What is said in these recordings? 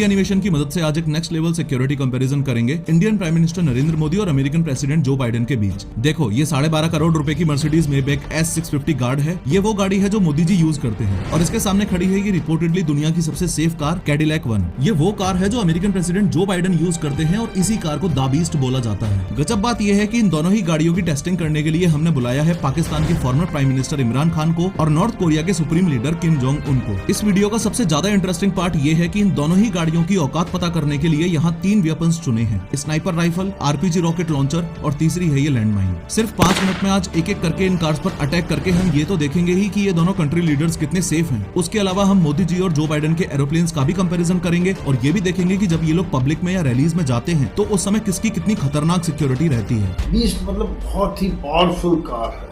Animation की मदद से आज एक नेक्स्ट लेवल सिक्योरिटी कंपैरिजन करेंगे Indian prime minister Narendra Modi और अमेरिकन प्रेसिडेंट जो बाइडेन के बीच। देखो, ये 12.5 करोड़ रुपए की मर्सिडीज मेबैक S650 गार्ड है। ये वो गाड़ी है जो मोदी जी यूज करते हैं और इसके सामने खड़ी है ये रिपोर्टेडली दुनिया की सबसे सेफ कार कैडिलैक 1। ये वो कार है जो American president Joe Biden use करते हैं और इसी कार को द बीस्ट बोला जाता है। गजब बात यह है कि इन दोनों ही गाड़ियों की टेस्टिंग करने के लिए हमने बुलाया है पाकिस्तान के farmer prime minister Imran Khan को और नॉर्थ कोरिया के supreme leader Kim Jong Un को। इस वीडियो का सबसे ज्यादा इंटरेस्टिंग पार्ट ये है कि इन दोनों ही गाड़ियों की औकात पता करने के लिए यहाँ 3 वेपन्स चुने हैं, sniper rifle, RPG rocket launcher और तीसरी है ये लैंडमाइन। सिर्फ 5 मिनट में आज एक एक करके इन कार्स पर अटैक करके हम ये तो देखेंगे ही कि ये दोनों कंट्री लीडर्स कितने सेफ हैं। उसके अलावा हम मोदी जी और जो बाइडेन के एरोप्लेन्स का भी कंपैरिजन करेंगे और ये भी देखेंगे कि जब ये लोग पब्लिक में या रैलीज में जाते हैं तो उस समय किसकी कितनी खतरनाक सिक्योरिटी रहती है। बीस्ट मतलब बहुत ही पावरफुल कार है,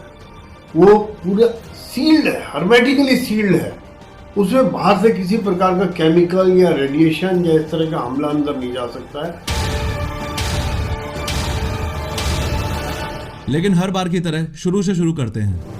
वो पूरा सील्ड है, हर्मेटिकली सील्ड है। उसमें बाहर से किसी प्रकार का केमिकल या रेडिएशन या इस तरह का हमला अंदर नहीं जा सकता है। लेकिन हर बार की तरह शुरू से शुरू करते हैं।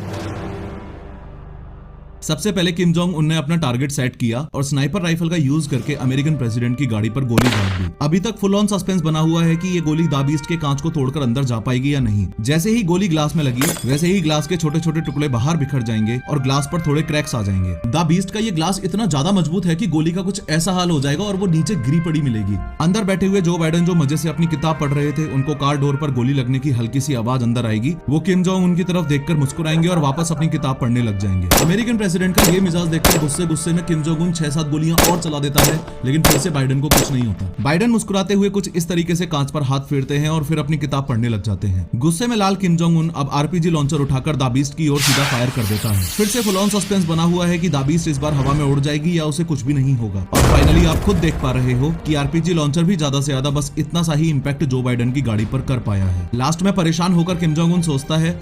सबसे पहले किम जोंग उन ने अपना टारगेट सेट किया और स्नाइपर राइफल का यूज करके अमेरिकन प्रेसिडेंट की गाड़ी पर गोली दाग दी। अभी तक फुल ऑन सस्पेंस बना हुआ है कि ये गोली द बीस्ट के कांच को तोड़कर अंदर जा पाएगी या नहीं। जैसे ही गोली ग्लास में लगी वैसे ही ग्लास के छोटे छोटे टुकड़े बाहर बिखर जाएंगे और ग्लास पर थोड़े क्रैक्स आ जाएंगे। द बीस्ट का ये ग्लास इतना ज्यादा मजबूत है कि गोली का कुछ ऐसा हाल हो जाएगा और वो नीचे गिरी पड़ी मिलेगी। अंदर बैठे हुए जो बाइडेन जो मजे से अपनी किताब पढ़ रहे थे, उनको कार डोर पर गोली लगने की हल्की सी आवाज अंदर आएगी। वो किम जोंग उनकी तरफ देखकर मुस्कुराएंगे और वापस अपनी किताब पढ़ने लग जाएंगे। अमेरिकन प्रेसिडेंट का ये मिजाज देखकर गुस्से में किम जोंग उन 6-7 गोलियां और चला देता है, लेकिन फिर से बाइडेन को कुछ नहीं होता। बाइडेन मुस्कुराते हुए कुछ इस तरीके से कांच पर हाथ फेरते हैं और फिर अपनी किताब पढ़ने लग जाते हैं। गुस्से में लाल किम जोंग उन अब RPG लॉन्चर उठाकर द बीस्ट की ओर सीधा फायर कर देता है। फिर से फुल ऑन सस्पेंस बना हुआ है कि द बीस्ट इस बार हवा में उड़ जाएगी या उसे कुछ भी नहीं होगा। और फाइनली आप खुद देख पा रहे हो कि RPG लॉन्चर भी ज्यादा से ज्यादा बस इतना सा ही इंपैक्ट जो बाइडेन की गाड़ी पर कर पाया है। लास्ट में परेशान होकर किम जोंग उन सोचता है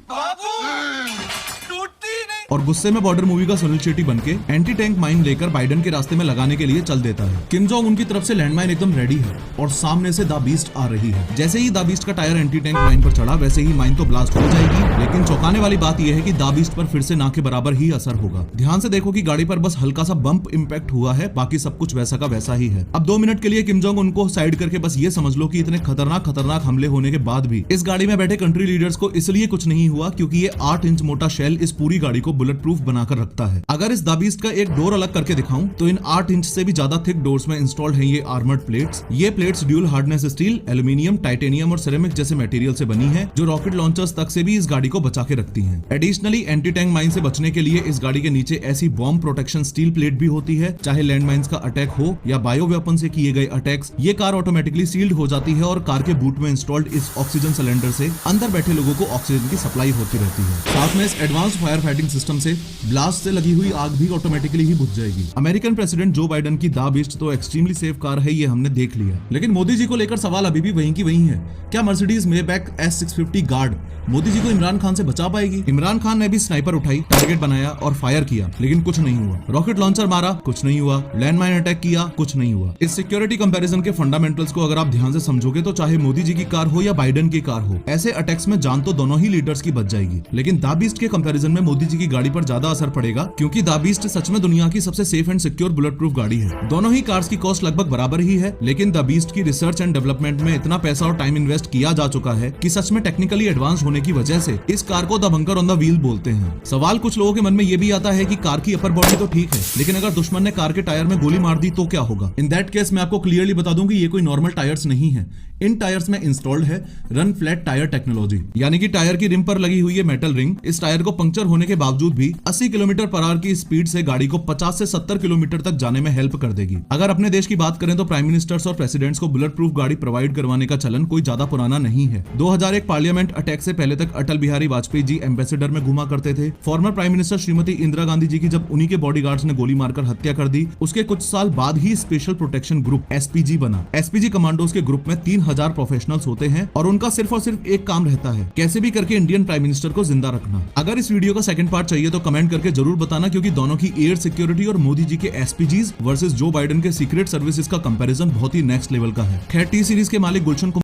और गुस्से में बॉर्डर मूवी का सुनील शेट्टी बनके एंटी टैंक माइन लेकर बाइडेन के रास्ते में लगाने के लिए चल देता है। किम जोंग उनकी तरफ से लैंडमाइन एकदम रेडी है और सामने से द बीस्ट आ रही है। जैसे ही द बीस्ट का टायर एंटी टैंक माइन पर चढ़ा वैसे ही माइन तो ब्लास्ट हो जाएगी, लेकिन चौंकाने वाली बात यह है कि द बीस्ट पर फिर से ना के बराबर ही असर होगा। ध्यान से देखो कि गाड़ी पर बस हल्का सा बम्प इम्पैक्ट हुआ है, बाकी सब कुछ वैसा का वैसा ही है। अब 2 मिनट के लिए किम जोंग उनको साइड करके बस ये समझ लो कि इतने खतरनाक हमले होने के बाद भी इस गाड़ी में बैठे कंट्री लीडर्स को इसलिए कुछ नहीं हुआ क्योंकि ये 8 इंच मोटा शेल इस पूरी गाड़ी को बुलेट प्रूफ बनाकर रखता है। अगर इस द बीस्ट का एक डोर अलग करके दिखाऊं तो इन 8 इंच से भी ज्यादा थिक डोर्स में इंस्टॉल्ड हैं ये आर्मर्ड प्लेट्स। ये plates dual hardness steel, aluminium, titanium और सिरेमिक जैसे मटेरियल से बनी है जो रॉकेट लॉन्चर्स तक से भी इस गाड़ी को बचा के रखती हैं। एडिशनली एंटी टैंक माइन से बचने के लिए इस गाड़ी के नीचे ऐसी बॉम्ब प्रोटेक्शन स्टील प्लेट भी होती है, चाहे लैंड माइंस का अटैक हो या बायो वेपन से किए गए अटैक्स, ये कार ऑटोमेटिकली सील्ड हो जाती है और कार के बूट में इंस्टॉल्ड इस ऑक्सीजन सिलेंडर से अंदर बैठे लोगों को ऑक्सीजन की सप्लाई होती रहती है। साथ में इस एडवांस फायर फाइटिंग सिस्टम से ब्लास्ट से लगी हुई आग भी ऑटोमेटिकली ही बुझ जाएगी। अमेरिकन प्रेसिडेंट जो बाइडेन की द बीस्ट तो एक्सट्रीमली सेफ कार है, ये हमने देख लिया, लेकिन मोदी जी को लेकर सवाल अभी भी वहीं की वहीं है। क्या Mercedes Maybach S650 guard Modi ji को इमरान खान से बचा पाएगी? इमरान खान ने भी स्नाइपर उठाई, टारगेट बनाया और फायर किया, लेकिन कुछ नहीं हुआ। रॉकेट लॉन्चर मारा, कुछ नहीं हुआ। लैंडमाइन अटैक किया, कुछ नहीं हुआ। इस सिक्योरिटी कंपैरिजन के फंडामेंटल्स को अगर आप ध्यान से समझोगे तो चाहे मोदी जी की कार हो या बाइडेन की कार हो, ऐसे अटैक्स में जान तो दोनों ही लीडर्स की बच जाएगी, लेकिन द बीस्ट के कंपैरिजन में मोदी जी की गाड़ी पर ज्यादा असर पड़ेगा क्योंकि द बीस्ट सच में दुनिया की सबसे safe and secure bullet proof गाड़ी है। दोनों ही कार्स की कॉस्ट लगभग बराबर ही है, लेकिन द बीस्ट की रिसर्च एंड डेवलपमेंट में इतना पैसा और टाइम इन्वेस्ट किया जा चुका है कि सच में टेक्निकली एडवांस होने की वजह से इस कार को the bunker on the wheel बोलते हैं। सवाल कुछ लोगों के मन में ये भी आता है कि कार की अपर बॉडी तो ठीक है, लेकिन अगर दुश्मन ने कार के टायर में गोली मार दी तो क्या होगा? इन दैट केस मैं आपको क्लियरली बता दूं कि ये कोई नॉर्मल टायर्स नहीं है। इन टायर्स में इंस्टॉल्ड है रन फ्लैट टायर टेक्नोलॉजी, यानी कि टायर की रिम पर लगी हुई है मेटल रिंग इस टायर को पंक्चर होने के बावजूद भी 80 किलोमीटर पर आवर की स्पीड से गाड़ी को 50 से 70 किलोमीटर तक जाने में हेल्प कर देगी। अगर अपने देश की बात करें तो प्राइम मिनिस्टर्स और प्रेसिडेंट्स को बुलेट प्रूफ गाड़ी प्रोवाइड करवाने का चलन कोई ज्यादा पुराना नहीं है। 2001 पार्लियामेंट अटैक से पहले तक अटल बिहारी वाजपेयी जी एम्बेसडर में घुमा करते थे। Former prime minister Shrimati Indira Gandhi ji की जब उन्हीं के बॉडीगार्ड्स ने गोली मारकर हत्या कर दी, उसके कुछ साल बाद ही स्पेशल प्रोटेक्शन ग्रुप SPG बना। SPG कमांडोज के ग्रुप में 3000 प्रोफेशनल्स होते हैं और उनका सिर्फ और सिर्फ एक काम रहता है, कैसे भी करके इंडियन प्राइम मिनिस्टर को जिंदा रखना। अगर इस वीडियो का सेकंड पार्ट चाहिए तो कमेंट करके जरूर बताना, क्योंकि दोनों की एयर सिक्योरिटी और मोदी जी के SPGs वर्सेस जो बाइडेन के सीक्रेट सर्विसेज का कंपैरिजन बहुत ही नेक्स्ट लेवल का है। खैर, T सीरीज के मालिक गुलशन